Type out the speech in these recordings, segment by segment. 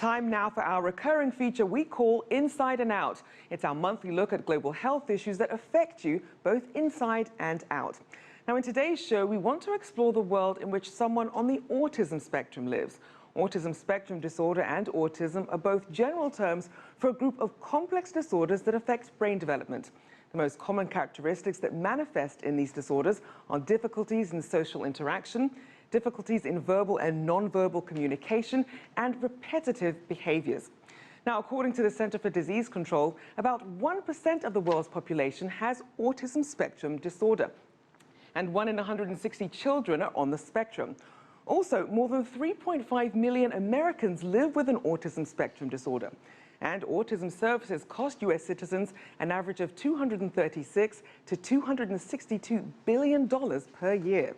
Time now for our recurring feature we call Inside and Out. It's our monthly look at global health issues that affect you both inside and out. Now, in today's show, we want to explore the world in which someone on the autism spectrum lives. Autism spectrum disorder and autism are both general terms for a group of complex disorders that affect brain development. The most common characteristics that manifest in these disorders are difficulties in social interaction, difficulties in verbal and non-verbal communication, and repetitive behaviors. Now, according to the Center for Disease Control, about 1% of the world's population has autism spectrum disorder, and 1 in 160 children are on the spectrum. Also, more than 3.5 million Americans live with an autism spectrum disorder. And autism services cost U.S. citizens an average of $236 to $262 billion per year.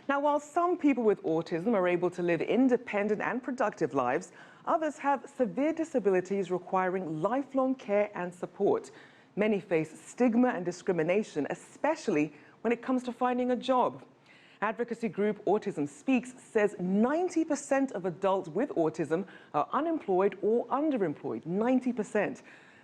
Now, while some people with autism are able to live independent and productive lives, others have severe disabilities requiring lifelong care and support. Many face stigma and discrimination, especially when it comes to finding a job. Advocacy group Autism Speaks says 90% of adults with autism are unemployed or underemployed, 90%.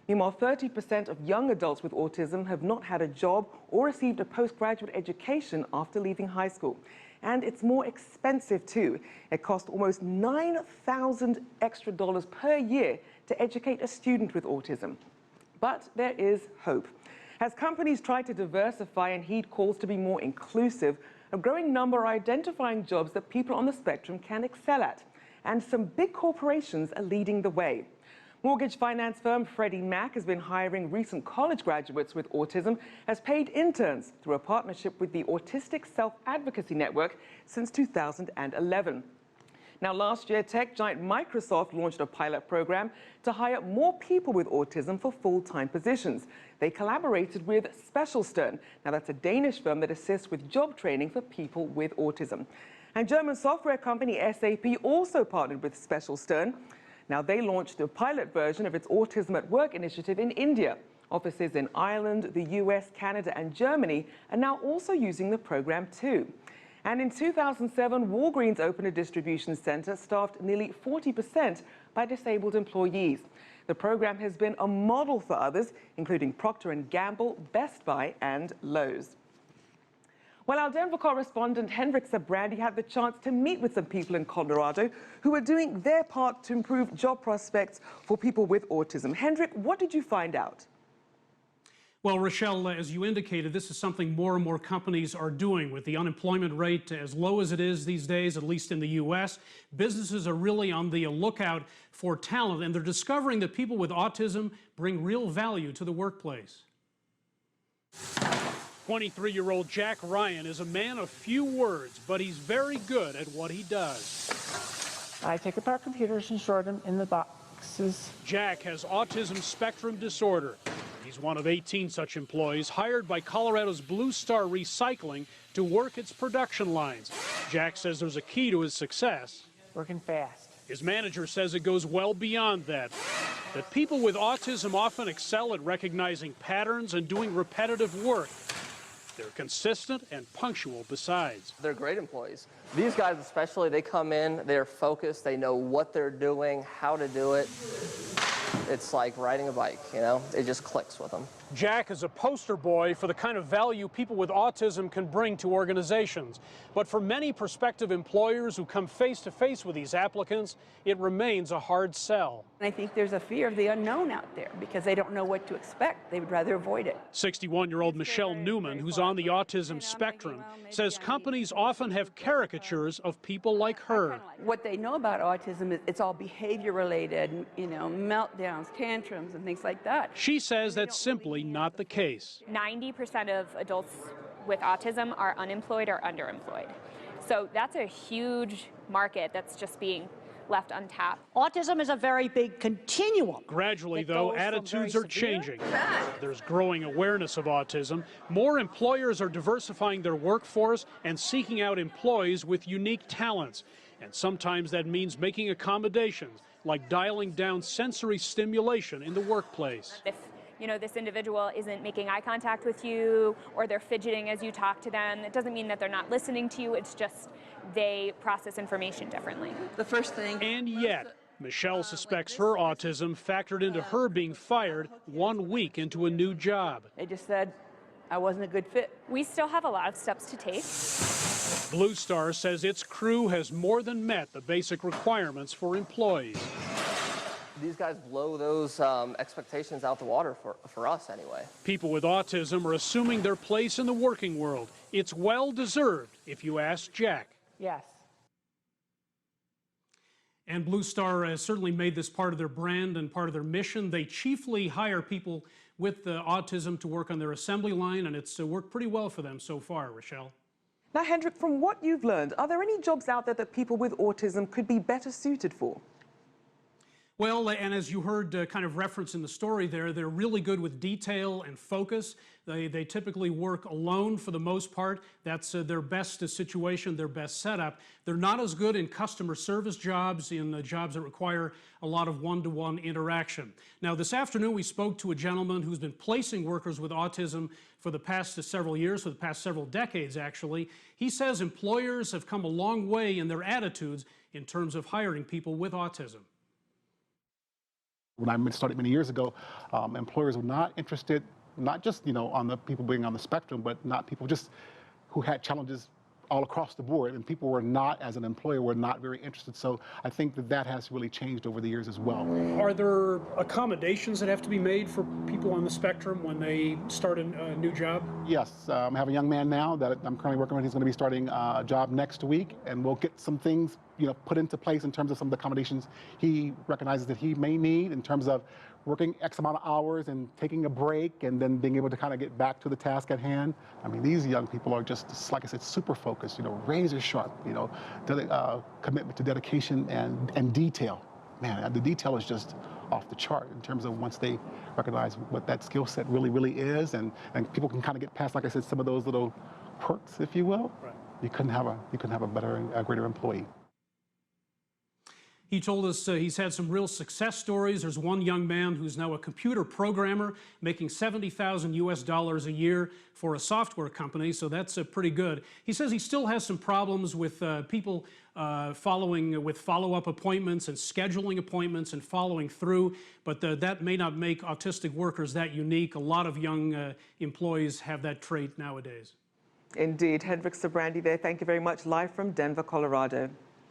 Meanwhile, 30% of young adults with autism have not had a job or received a postgraduate education after leaving high school. And it's more expensive too. It costs almost $9,000 extra per year to educate a student with autism. But there is hope. As companies try to diversify and heed calls to be more inclusive, a growing number are identifying jobs that people on the spectrum can excel at. And some big corporations are leading the way. Mortgage finance firm Freddie Mac has been hiring recent college graduates with autism as paid interns through a partnership with the Autistic Self-Advocacy Network since 2011. Now, last year, tech giant Microsoft launched a pilot program to hire more people with autism for full-time positions. They collaborated with Specialstern. Now, that's a Danish firm that assists with job training for people with autism. And German software company SAP also partnered with Specialstern. Now, they launched a pilot version of its Autism at Work initiative in India. Offices in Ireland, the US, Canada, and Germany are now also using the program too. And in 2007, Walgreens opened a distribution center staffed nearly 40% by disabled employees. The program has been a model for others, including Procter & Gamble, Best Buy, and Lowe's. Well, our Denver correspondent Hendrik Sybrandy had the chance to meet with some people in Colorado who are doing their part to improve job prospects for people with autism. Hendrik, what did you find out? Well, Rochelle, as you indicated, this is something more and more companies are doing. With the unemployment rate as low as it is these days, at least in the U.S., businesses are really on the lookout for talent, and they're discovering that people with autism bring real value to the workplace. 23-year-old Jack Ryan is a man of few words, but he's very good at what he does. I take apart computers and sort them in the boxes. Jack has autism spectrum disorder. He's one of 18 such employees hired by Colorado's Blue Star Recycling to work its production lines. Jack says there's a key to his success. Working fast. His manager says it goes well beyond that people with autism often excel at recognizing patterns and doing repetitive work. They're consistent and punctual besides. They're great employees. These guys especially, they come in, they're focused, they know what they're doing, how to do it. It's like riding a bike, you know? It just clicks with them. Jack is a poster boy for the kind of value people with autism can bring to organizations. But for many prospective employers who come face to face with these applicants, it remains a hard sell. I think there's a fear of the unknown out there because they don't know what to expect. They would rather avoid it. 61-year-old Michelle Newman, who's on the autism spectrum, says companies often have caricatures of people like her. What they know about autism is it's all behavior related, you know, meltdowns, tantrums, and things like that. She says that's simply not the case. 90% of adults with autism are unemployed or underemployed. So that's a huge market that's just being left untapped. Autism is a very big continuum. Gradually, though, attitudes are changing. There's growing awareness of autism. More employers are diversifying their workforce and seeking out employees with unique talents. And sometimes that means making accommodations, like dialing down sensory stimulation in the workplace. If this individual isn't making eye contact with you or they're fidgeting as you talk to them, it doesn't mean that they're not listening to you. It's just they process information differently. The first thing. And yet, Michelle suspects her autism factored into her being fired 1 week into a new job. They just said I wasn't a good fit. We still have a lot of steps to take. Blue Star says its crew has more than met the basic requirements for employees. These guys blow those expectations out the water for us anyway. People with autism are assuming their place in the working world. It's well-deserved, if you ask Jack. Yes. And Blue Star has certainly made this part of their brand and part of their mission. They chiefly hire people with autism to work on their assembly line, and it's worked pretty well for them so far, Rochelle. Now, Hendrik, from what you've learned, are there any jobs out there that people with autism could be better suited for? Well, and as you heard kind of reference in the story there, they're really good with detail and focus. They typically work alone for the most part. That's their best situation, their best setup. They're not as good in customer service jobs, in jobs that require a lot of one-to-one interaction. Now, this afternoon we spoke to a gentleman who's been placing workers with autism for the past several years, for the past several decades actually. He says employers have come a long way in their attitudes in terms of hiring people with autism. When I started many years ago, employers were not interested, not just on the people being on the spectrum, but not people just who had challenges all across the board, and people were not, as an employer, were not very interested. So I think that has really changed over the years as well. Are there accommodations that have to be made for people on the spectrum when they start a new job? Yes, I have a young man now that I'm currently working with. He's going to be starting a job next week, and we'll get some things put into place in terms of some of the accommodations he recognizes that he may need in terms of working X amount of hours and taking a break and then being able to kind of get back to the task at hand. I mean, these young people are just, like I said, super focused, razor sharp, commitment to dedication and detail. Man, the detail is just off the chart in terms of once they recognize what that skill set really, really is, and people can kind of get past, like I said, some of those little quirks, if you will. Right. You couldn't have a better, greater employee. He told us he's had some real success stories. There's one young man who's now a computer programmer making $70,000 US a year for a software company, so that's pretty good. He says he still has some problems with people following with follow-up appointments and scheduling appointments and following through, but that may not make autistic workers that unique. A lot of young employees have that trait nowadays. Indeed. Hendrik Sybrandy there, thank you very much, live from Denver, Colorado.